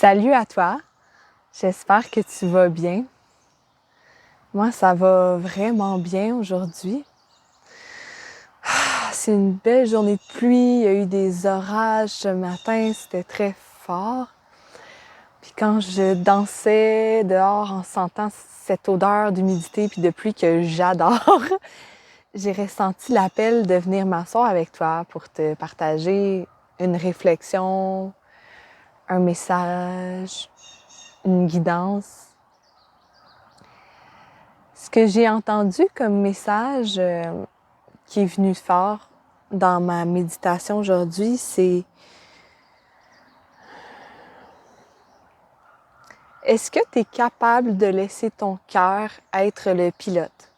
Salut à toi, j'espère que tu vas bien. Moi, ça va vraiment bien aujourd'hui. C'est une belle journée de pluie, il y a eu des orages ce matin, c'était très fort. Puis quand je dansais dehors en sentant cette odeur d'humidité puis de pluie que j'adore, j'ai ressenti l'appel de venir m'asseoir avec toi pour te partager une réflexion, un message, une guidance. Ce que j'ai entendu comme message qui est venu fort dans ma méditation aujourd'hui, c'est: est-ce que tu es capable de laisser ton cœur être le pilote?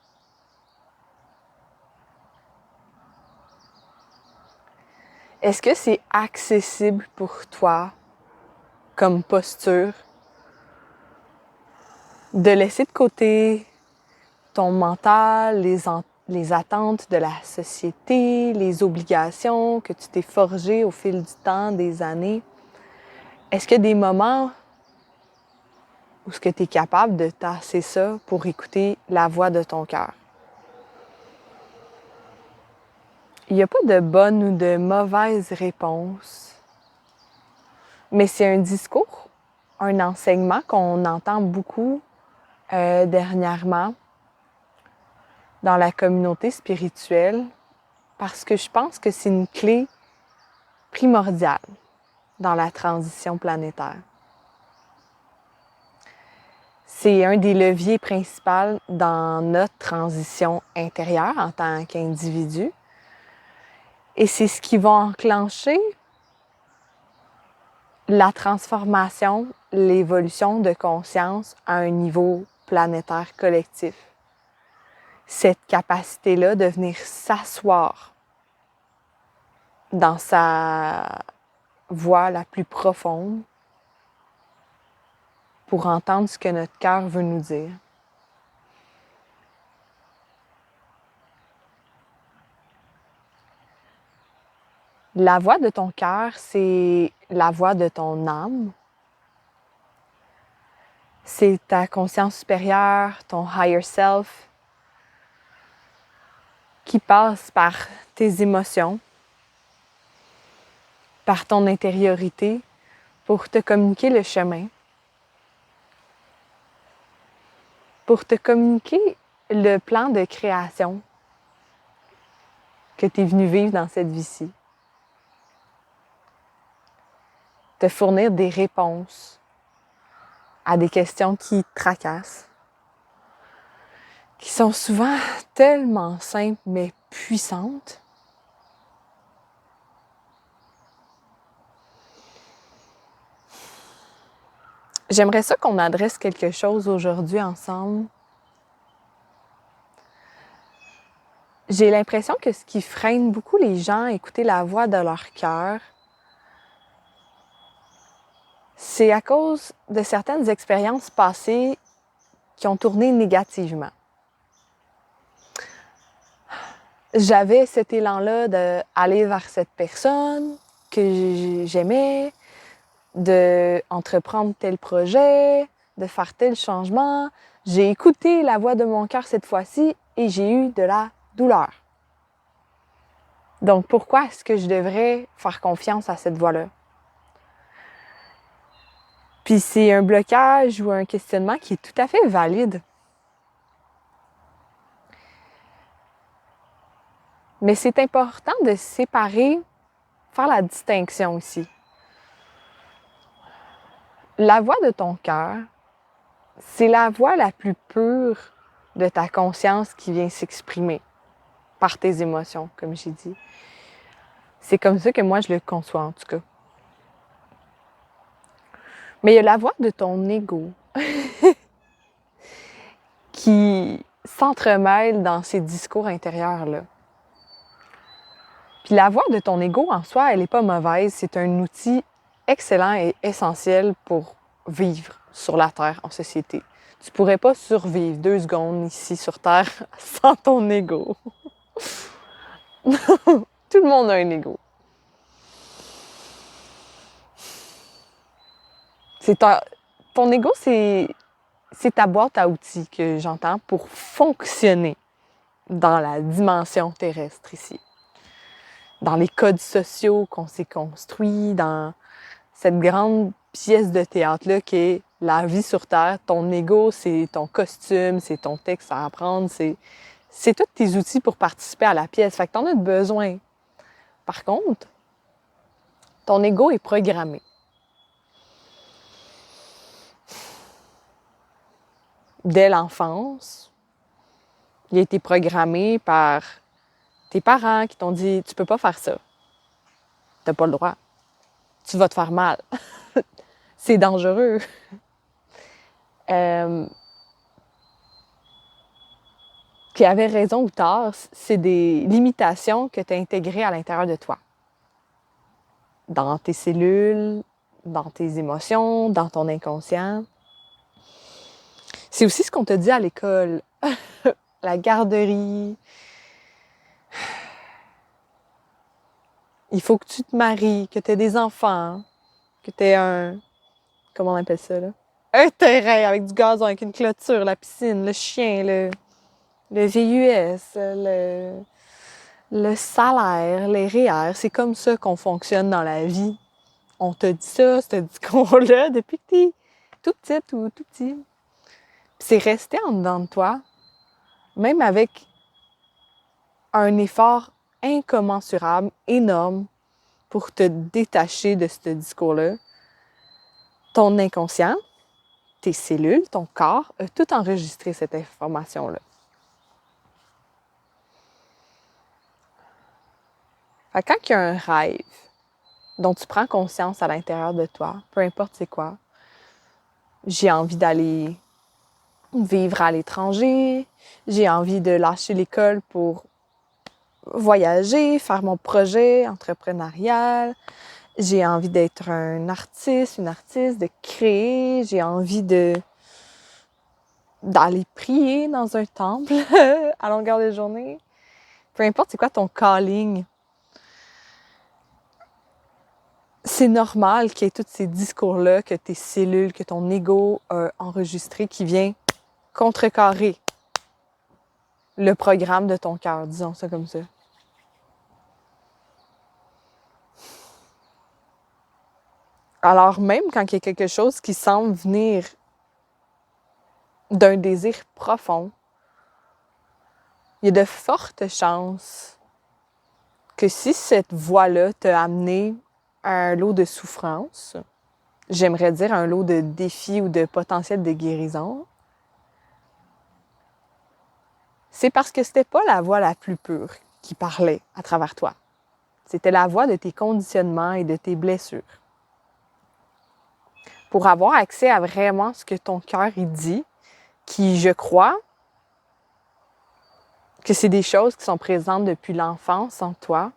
Est-ce que c'est accessible pour toi comme posture de laisser de côté ton mental, les attentes de la société, les obligations que tu t'es forgées au fil du temps, des années? Est-ce qu'il y a des moments où est-ce que tu es capable de tasser ça pour écouter la voix de ton cœur? Il n'y a pas de bonne ou de mauvaise réponse, mais c'est un discours, un enseignement qu'on entend beaucoup dernièrement dans la communauté spirituelle, parce que je pense que c'est une clé primordiale dans la transition planétaire. C'est un des leviers principaux dans notre transition intérieure en tant qu'individu. Et c'est ce qui va enclencher la transformation, l'évolution de conscience à un niveau planétaire collectif. Cette capacité-là de venir s'asseoir dans sa voix la plus profonde pour entendre ce que notre cœur veut nous dire. La voix de ton cœur, c'est la voix de ton âme. C'est ta conscience supérieure, ton higher self, qui passe par tes émotions, par ton intériorité, pour te communiquer le chemin, pour te communiquer le plan de création que tu es venu vivre dans cette vie-ci. Te fournir des réponses à des questions qui te tracassent, qui sont souvent tellement simples mais puissantes. J'aimerais ça qu'on adresse quelque chose aujourd'hui ensemble. J'ai l'impression que ce qui freine beaucoup les gens à écouter la voix de leur cœur, c'est à cause de certaines expériences passées qui ont tourné négativement. J'avais cet élan-là d'aller vers cette personne que j'aimais, d'entreprendre tel projet, de faire tel changement. J'ai écouté la voix de mon cœur cette fois-ci et j'ai eu de la douleur. Donc, pourquoi est-ce que je devrais faire confiance à cette voix-là? Puis c'est un blocage ou un questionnement qui est tout à fait valide. Mais c'est important de séparer, faire la distinction aussi. La voix de ton cœur, c'est la voix la plus pure de ta conscience qui vient s'exprimer par tes émotions, comme j'ai dit. C'est comme ça que moi, je le conçois, en tout cas. Mais il y a la voix de ton ego qui s'entremêle dans ces discours intérieurs-là. Puis la voix de ton ego, en soi, elle n'est pas mauvaise. C'est un outil excellent et essentiel pour vivre sur la Terre en société. Tu ne pourrais pas survivre 2 secondes ici sur Terre sans ton ego. Tout le monde a un ego. Ton ego, c'est ta boîte à outils que j'entends pour fonctionner dans la dimension terrestre ici. Dans les codes sociaux qu'on s'est construits, dans cette grande pièce de théâtre-là qui est la vie sur Terre. Ton ego, c'est ton costume, c'est ton texte à apprendre, c'est tous tes outils pour participer à la pièce. Fait que t'en as besoin. Par contre, ton ego est programmé. Dès l'enfance, il a été programmé par tes parents qui t'ont dit « Tu peux pas faire ça. T'as pas le droit. Tu vas te faire mal. C'est dangereux. » Qui avait raison ou tort, c'est des limitations que tu as intégrées à l'intérieur de toi. Dans tes cellules, dans tes émotions, dans ton inconscient. C'est aussi ce qu'on te dit à l'école. La garderie. Il faut que tu te maries, que tu aies des enfants, que tu aies un... Comment on appelle ça, là? Un terrain avec du gazon, avec une clôture, la piscine, le chien, le VUS, le salaire, les REER. C'est comme ça qu'on fonctionne dans la vie. On te dit ça, ce discours-là, depuis que t'es tout petite ou tout petit. Puis c'est resté en dedans de toi, même avec un effort incommensurable, énorme, pour te détacher de ce discours-là. Ton inconscient, tes cellules, ton corps, a tout enregistré cette information-là. Fait que quand il y a un rêve dont tu prends conscience à l'intérieur de toi, peu importe c'est quoi, j'ai envie d'aller vivre à l'étranger, j'ai envie de lâcher l'école pour voyager, faire mon projet entrepreneurial, j'ai envie d'être un artiste, une artiste, de créer, j'ai envie d'aller prier dans un temple à longueur de journée. Peu importe c'est quoi ton calling, c'est normal qu'il y ait tous ces discours-là, que tes cellules, que ton ego a enregistré qui vient contrecarrer le programme de ton cœur, disons ça comme ça. Alors même quand il y a quelque chose qui semble venir d'un désir profond, il y a de fortes chances que si cette voie-là t'a amené à un lot de souffrance, j'aimerais dire un lot de défis ou de potentiel de guérison, c'est parce que c'était pas la voix la plus pure qui parlait à travers toi. C'était la voix de tes conditionnements et de tes blessures. Pour avoir accès à vraiment ce que ton cœur y dit, qui, je crois, que c'est des choses qui sont présentes depuis l'enfance en toi,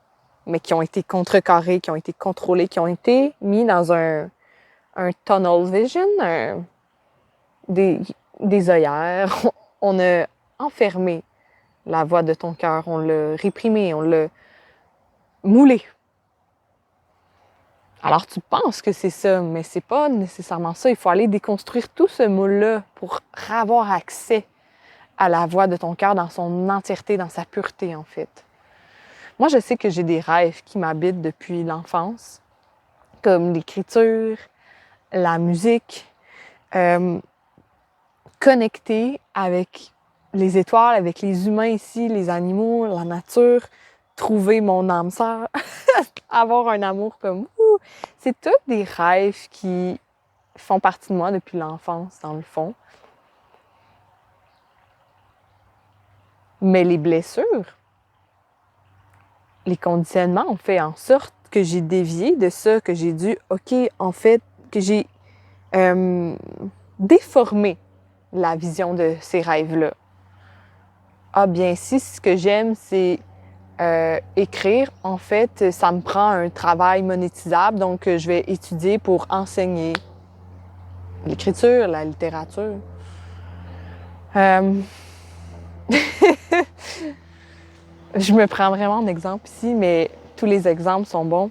mais qui ont été contrecarrées, qui ont été contrôlées, qui ont été mis dans un tunnel vision, des œillères. On a enfermé la voix de ton cœur, on l'a réprimée, on l'a moulée. Alors tu penses que c'est ça, mais c'est pas nécessairement ça. Il faut aller déconstruire tout ce moule-là pour avoir accès à la voix de ton cœur dans son entièreté, dans sa pureté en fait. Moi, je sais que j'ai des rêves qui m'habitent depuis l'enfance, comme l'écriture, la musique, connecter avec les étoiles, avec les humains ici, les animaux, la nature, trouver mon âme sœur, avoir un amour comme vous. C'est tous des rêves qui font partie de moi depuis l'enfance, dans le fond. Mais les blessures, les conditionnements ont fait en sorte que j'ai dévié de ça, que j'ai dû, en fait, que j'ai déformé la vision de ces rêves-là. Ah bien, si ce que j'aime, c'est écrire, en fait, ça me prend un travail monétisable, donc je vais étudier pour enseigner l'écriture, la littérature. Je me prends vraiment en exemple ici, mais tous les exemples sont bons.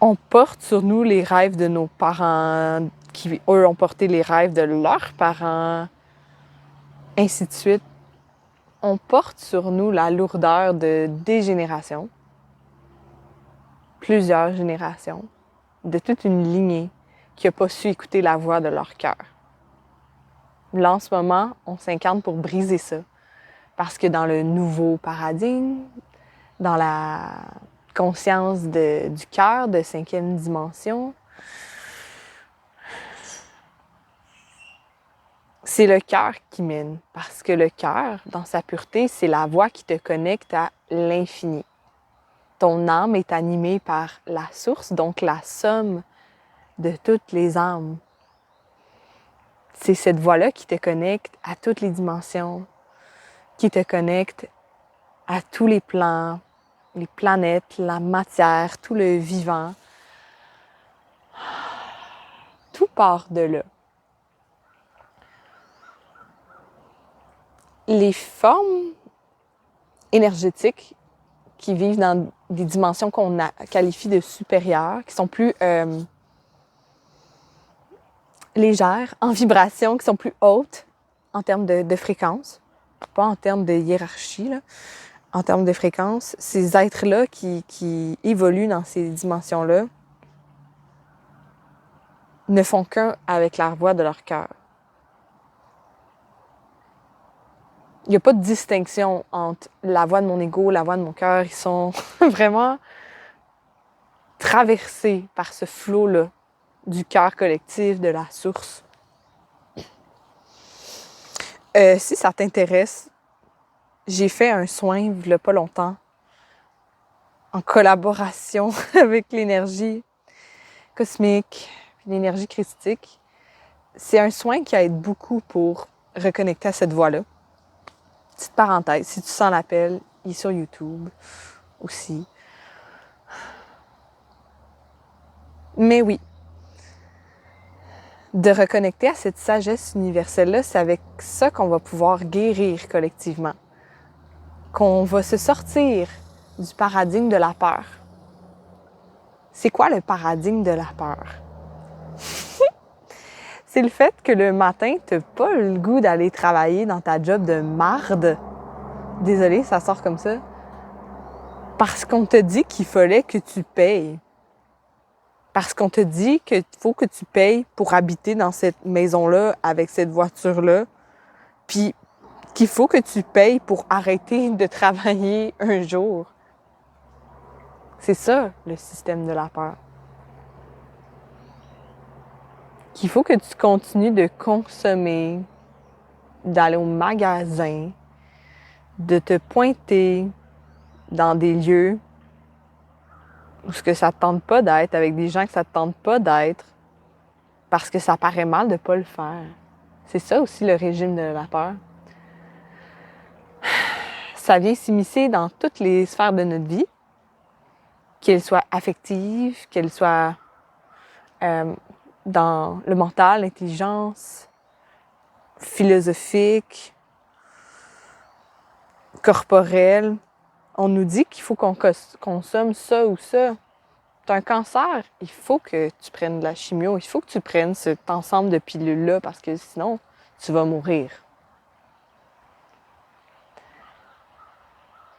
On porte sur nous les rêves de nos parents, qui, eux, ont porté les rêves de leurs parents, ainsi de suite. On porte sur nous la lourdeur de des générations, plusieurs générations, de toute une lignée qui n'a pas su écouter la voix de leur cœur. Là, en ce moment, on s'incarne pour briser ça. Parce que dans le nouveau paradigme, dans la conscience du cœur de 5e dimension, c'est le cœur qui mène. Parce que le cœur, dans sa pureté, c'est la voie qui te connecte à l'infini. Ton âme est animée par la source, donc la somme de toutes les âmes. C'est cette voie-là qui te connecte à toutes les dimensions, qui te connecte à tous les plans, les planètes, la matière, tout le vivant. Tout part de là. Les formes énergétiques qui vivent dans des dimensions qu'on qualifie de supérieures, qui sont plus légères, en vibration, qui sont plus hautes en termes de fréquence, pas en termes de hiérarchie, là. En termes de fréquence, ces êtres-là qui évoluent dans ces dimensions-là ne font qu'un avec la voix de leur cœur. Il n'y a pas de distinction entre la voix de mon ego, la voix de mon cœur. Ils sont vraiment traversés par ce flot-là du cœur collectif, de la source. Si ça t'intéresse, j'ai fait un soin il n'y a pas longtemps en collaboration avec l'énergie cosmique, l'énergie christique. C'est un soin qui aide beaucoup pour reconnecter à cette voie-là. Petite parenthèse, si tu sens l'appel, il est sur YouTube aussi. Mais oui, de reconnecter à cette sagesse universelle-là, c'est avec ça qu'on va pouvoir guérir collectivement. Qu'on va se sortir du paradigme de la peur. C'est quoi le paradigme de la peur? C'est le fait que le matin, tu n'as pas le goût d'aller travailler dans ta job de marde. Désolée, ça sort comme ça. Parce qu'on te dit qu'il fallait que tu payes. Parce qu'on te dit qu'il faut que tu payes pour habiter dans cette maison-là, avec cette voiture-là. Puis qu'il faut que tu payes pour arrêter de travailler un jour. C'est ça, le système de la peur. Qu'il faut que tu continues de consommer, d'aller au magasin, de te pointer dans des lieux où ce que ça te tente pas d'être, avec des gens que ça te tente pas d'être, parce que ça paraît mal de pas le faire. C'est ça aussi le régime de la peur. Ça vient s'immiscer dans toutes les sphères de notre vie, qu'elles soient affectives, qu'elles soient dans le mental, l'intelligence, philosophique, corporelle. On nous dit qu'il faut qu'on consomme ça ou ça. Tu as un cancer, il faut que tu prennes de la chimio, il faut que tu prennes cet ensemble de pilules-là parce que sinon, tu vas mourir.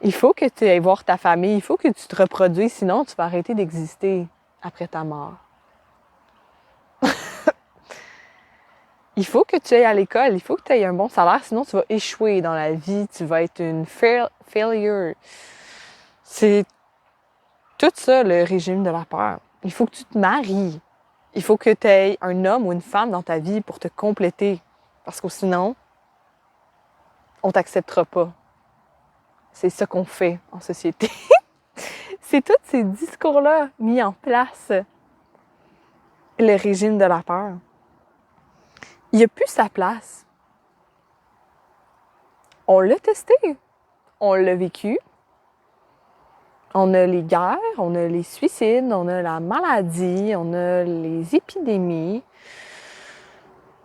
Il faut que tu ailles voir ta famille, il faut que tu te reproduises, sinon tu vas arrêter d'exister après ta mort. Il faut que tu ailles à l'école, il faut que tu aies un bon salaire, sinon tu vas échouer dans la vie, tu vas être une failure. C'est tout ça, le régime de la peur. Il faut que tu te maries. Il faut que tu aies un homme ou une femme dans ta vie pour te compléter. Parce que sinon, on ne t'acceptera pas. C'est ça qu'on fait en société. C'est tous ces discours-là mis en place. Le régime de la peur. Il n'y a plus sa place. On l'a testé. On l'a vécu. On a les guerres, on a les suicides, on a la maladie, on a les épidémies.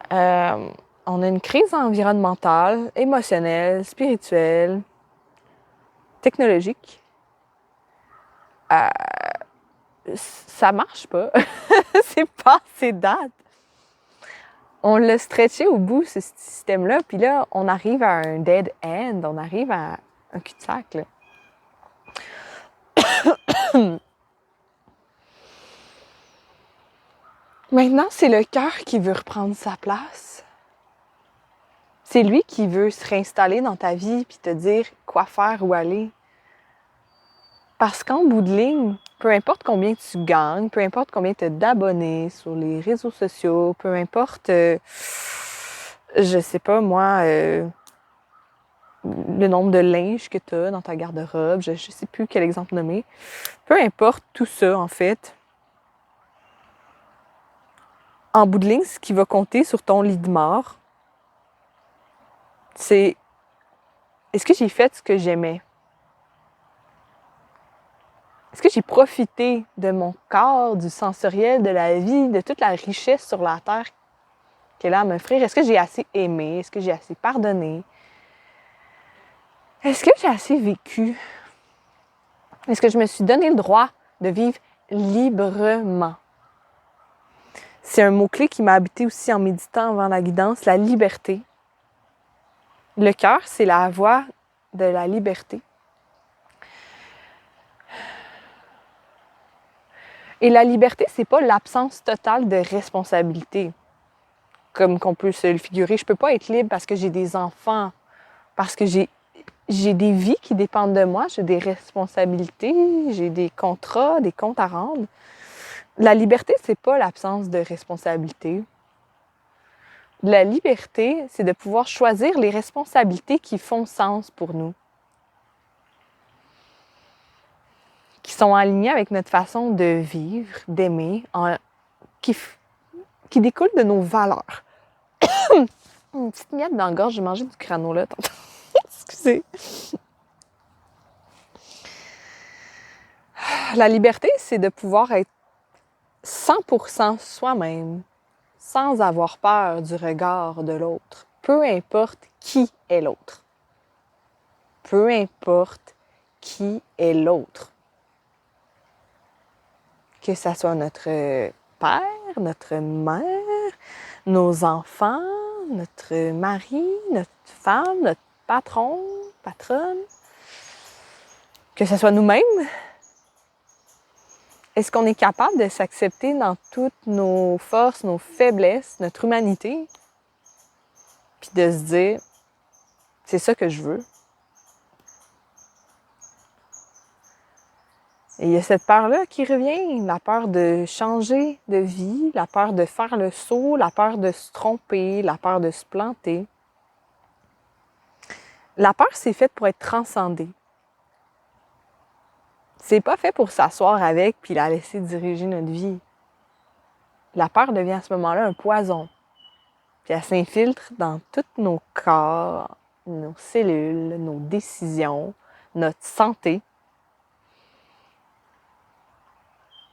On a une crise environnementale, émotionnelle, spirituelle, technologique. ça marche pas. C'est passé date. On l'a stretché au bout, ce système-là, puis là, on arrive à un dead end, on arrive à un cul-de-sac, là. Maintenant, c'est le cœur qui veut reprendre sa place. C'est lui qui veut se réinstaller dans ta vie puis te dire quoi faire, où aller. Parce qu'en bout de ligne, peu importe combien tu gagnes, peu importe combien tu as d'abonnés sur les réseaux sociaux, peu importe, je sais pas moi, le nombre de linge que tu as dans ta garde-robe, je sais plus quel exemple nommer. Peu importe tout ça, en fait. En bout de ligne, ce qui va compter sur ton lit de mort, c'est est-ce que j'ai fait ce que j'aimais? Est-ce que j'ai profité de mon corps, du sensoriel, de la vie, de toute la richesse sur la terre qu'elle a à m'offrir? Est-ce que j'ai assez aimé? Est-ce que j'ai assez pardonné? Est-ce que j'ai assez vécu? Est-ce que je me suis donné le droit de vivre librement? C'est un mot-clé qui m'a habité aussi en méditant avant la guidance, la liberté. Le cœur, c'est la voie de la liberté. Et la liberté, c'est pas l'absence totale de responsabilité. Comme qu'on peut se le figurer, je peux pas être libre parce que j'ai des enfants, parce que j'ai des vies qui dépendent de moi, j'ai des responsabilités, j'ai des contrats, des comptes à rendre. La liberté, c'est pas l'absence de responsabilité. La liberté, c'est de pouvoir choisir les responsabilités qui font sens pour nous, qui sont alignées avec notre façon de vivre, d'aimer, qui découlent de nos valeurs. Une petite miette dans la gorge, j'ai mangé du granola tantôt. Excusez. La liberté, c'est de pouvoir être 100% soi-même, sans avoir peur du regard de l'autre. Peu importe qui est l'autre. Peu importe qui est l'autre. Que ça soit notre père, notre mère, nos enfants, notre mari, notre femme, notre patron, patronne. Que ce soit nous-mêmes. Est-ce qu'on est capable de s'accepter dans toutes nos forces, nos faiblesses, notre humanité? Puis de se dire, c'est ça que je veux. Et il y a cette peur-là qui revient, la peur de changer de vie, la peur de faire le saut, la peur de se tromper, la peur de se planter. La peur, c'est fait pour être transcendée. C'est pas fait pour s'asseoir avec puis la laisser diriger notre vie. La peur devient à ce moment-là un poison. Puis elle s'infiltre dans tous nos corps, nos cellules, nos décisions, notre santé.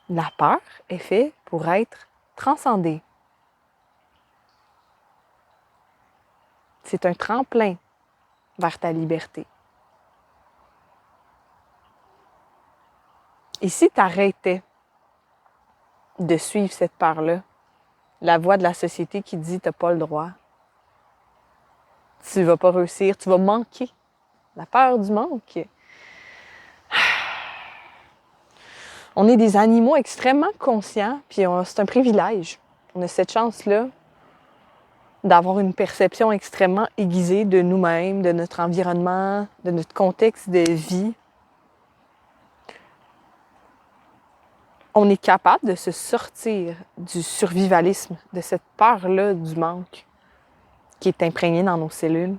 La peur est faite pour être transcendée. C'est un tremplin vers ta liberté. Et si tu arrêtais de suivre cette peur-là, la voix de la société qui dit tu n'as pas le droit, tu ne vas pas réussir, tu vas manquer, la peur du manque. On est des animaux extrêmement conscients, puis c'est un privilège. On a cette chance-là d'avoir une perception extrêmement aiguisée de nous-mêmes, de notre environnement, de notre contexte de vie. On est capable de se sortir du survivalisme, de cette peur-là du manque qui est imprégnée dans nos cellules.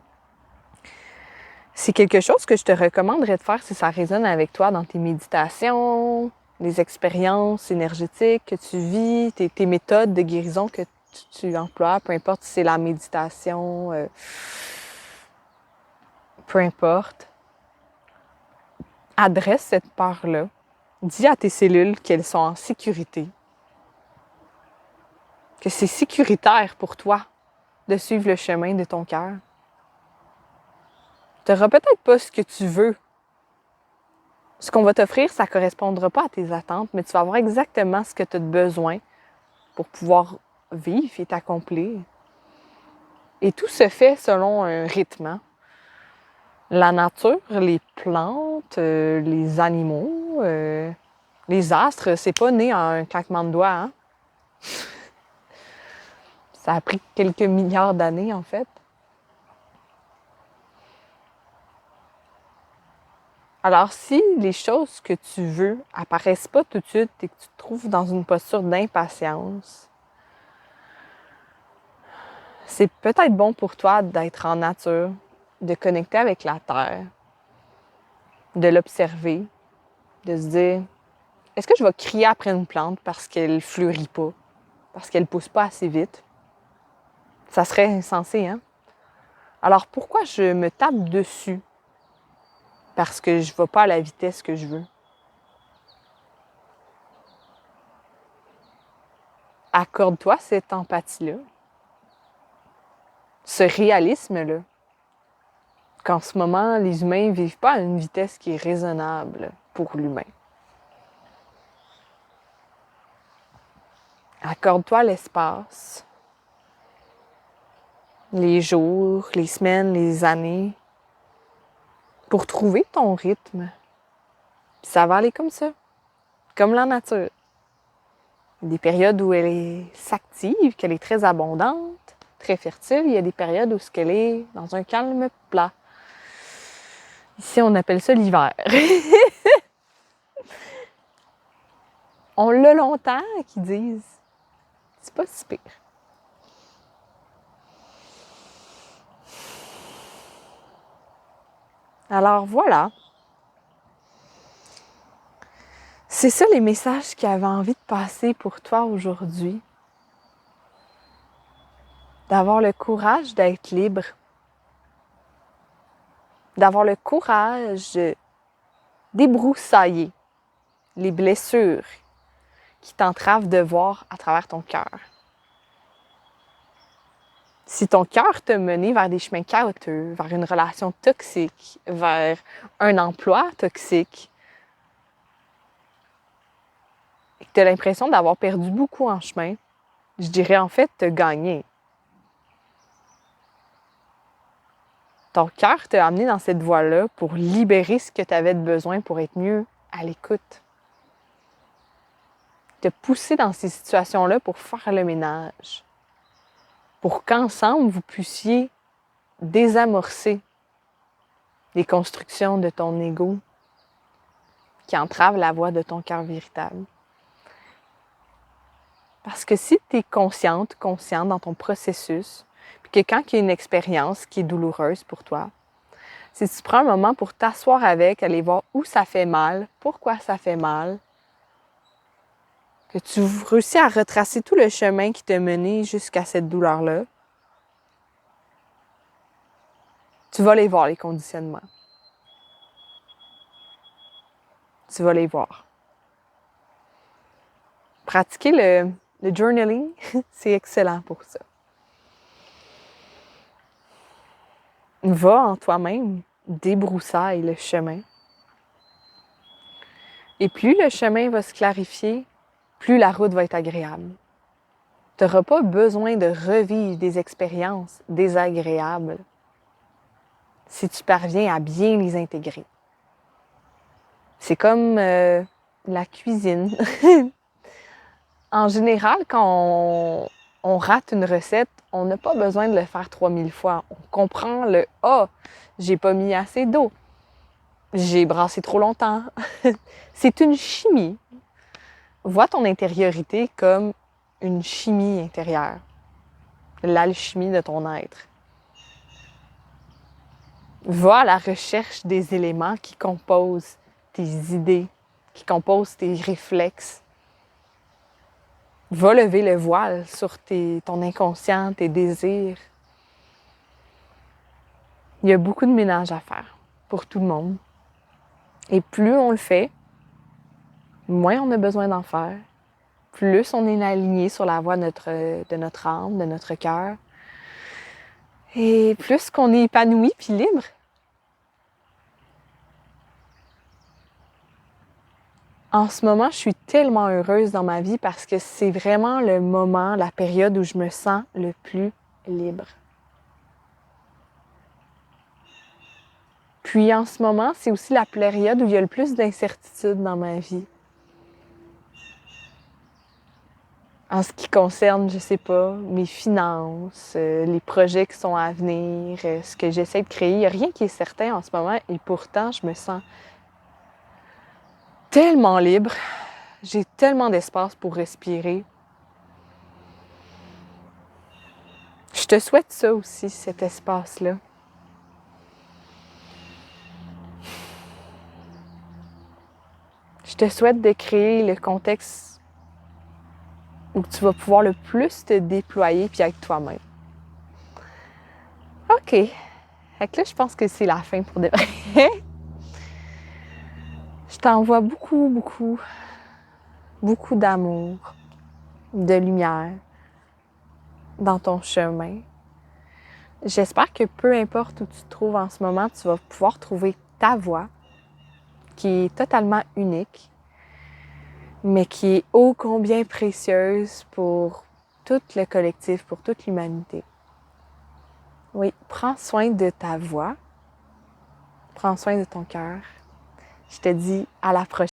C'est quelque chose que je te recommanderais de faire si ça résonne avec toi dans tes méditations, les expériences énergétiques que tu vis, tes méthodes de guérison que tu emploies, peu importe si c'est la méditation, peu importe. Adresse cette peur-là. Dis à tes cellules qu'elles sont en sécurité, que c'est sécuritaire pour toi de suivre le chemin de ton cœur. Tu n'auras peut-être pas ce que tu veux Ce qu'on va t'offrir, ça ne correspondra pas à tes attentes, mais tu vas avoir exactement ce que tu as besoin pour pouvoir vivre et t'accomplir. Et tout se fait selon un rythme. Hein? La nature, les plantes, les animaux, les astres, c'est pas né en un claquement de doigts. Hein? Ça a pris quelques milliards d'années, en fait. Alors, si les choses que tu veux apparaissent pas tout de suite et que tu te trouves dans une posture d'impatience, c'est peut-être bon pour toi d'être en nature, de connecter avec la terre, de l'observer, de se dire, est-ce que je vais crier après une plante parce qu'elle fleurit pas, parce qu'elle pousse pas assez vite? Ça serait insensé, hein? Alors pourquoi je me tape dessus parce que je ne vais pas à la vitesse que je veux? Accorde-toi cette empathie-là, ce réalisme-là, qu'en ce moment, les humains ne vivent pas à une vitesse qui est raisonnable pour l'humain. Accorde-toi l'espace, les jours, les semaines, les années, pour trouver ton rythme. Puis ça va aller comme ça, comme la nature. Il y a des périodes où elle s'active, qu'elle est très abondante, très fertile. Il y a des périodes où elle est dans un calme plat. Ici, on appelle ça l'hiver. On l'a longtemps qu'ils disent. C'est pas si pire. Alors voilà. C'est ça les messages qu'il avait envie de passer pour toi aujourd'hui. D'avoir le courage d'être libre. D'avoir le courage de débroussailler les blessures qui t'entravent de voir à travers ton cœur. Si ton cœur t'a mené vers des chemins chaotiques, vers une relation toxique, vers un emploi toxique, et que tu as l'impression d'avoir perdu beaucoup en chemin, je dirais en fait t'as gagné. Ton cœur t'a amené dans cette voie-là pour libérer ce que tu avais de besoin pour être mieux à l'écoute. Te pousser dans ces situations-là pour faire le ménage. Pour qu'ensemble, vous puissiez désamorcer les constructions de ton ego qui entravent la voie de ton cœur véritable. Parce que si tu es conscient dans ton processus, puis que quand il y a une expérience qui est douloureuse pour toi, si tu prends un moment pour t'asseoir avec, aller voir où ça fait mal, pourquoi ça fait mal, que tu réussis à retracer tout le chemin qui t'a mené jusqu'à cette douleur-là, tu vas les voir, les conditionnements. Tu vas les voir. Pratiquer le journaling, c'est excellent pour ça. Va en toi-même, débroussaille le chemin. Et plus le chemin va se clarifier, plus la route va être agréable. Tu n'auras pas besoin de revivre des expériences désagréables si tu parviens à bien les intégrer. C'est comme la cuisine. En général, quand on rate une recette, on n'a pas besoin de le faire 3000 fois. On comprend le « Ah, j'ai pas mis assez d'eau. J'ai brassé trop longtemps. » C'est une chimie. Vois ton intériorité comme une chimie intérieure. L'alchimie de ton être. Va à la recherche des éléments qui composent tes idées, qui composent tes réflexes. Va lever le voile sur ton inconscient, tes désirs. Il y a beaucoup de ménage à faire pour tout le monde. Et plus on le fait, moins on a besoin d'en faire. Plus on est aligné sur la voie de notre âme, de notre cœur. Et plus qu'on est épanoui puis libre. En ce moment, je suis tellement heureuse dans ma vie parce que c'est vraiment le moment, la période où je me sens le plus libre. Puis en ce moment, c'est aussi la période où il y a le plus d'incertitudes dans ma vie. En ce qui concerne, je sais pas, mes finances, les projets qui sont à venir, ce que j'essaie de créer, il n'y a rien qui est certain en ce moment et pourtant, je me sens tellement libre. J'ai tellement d'espace pour respirer. Je te souhaite ça aussi, cet espace-là. Je te souhaite de créer le contexte où tu vas pouvoir le plus te déployer puis être toi-même. OK. Fait que là, je pense que c'est la fin pour de vrai. Je t'envoie beaucoup, beaucoup, beaucoup d'amour, de lumière dans ton chemin. J'espère que peu importe où tu te trouves en ce moment, tu vas pouvoir trouver ta voie qui est totalement unique, mais qui est ô combien précieuse pour tout le collectif, pour toute l'humanité. Oui, prends soin de ta voix, prends soin de ton cœur. Je te dis à la prochaine.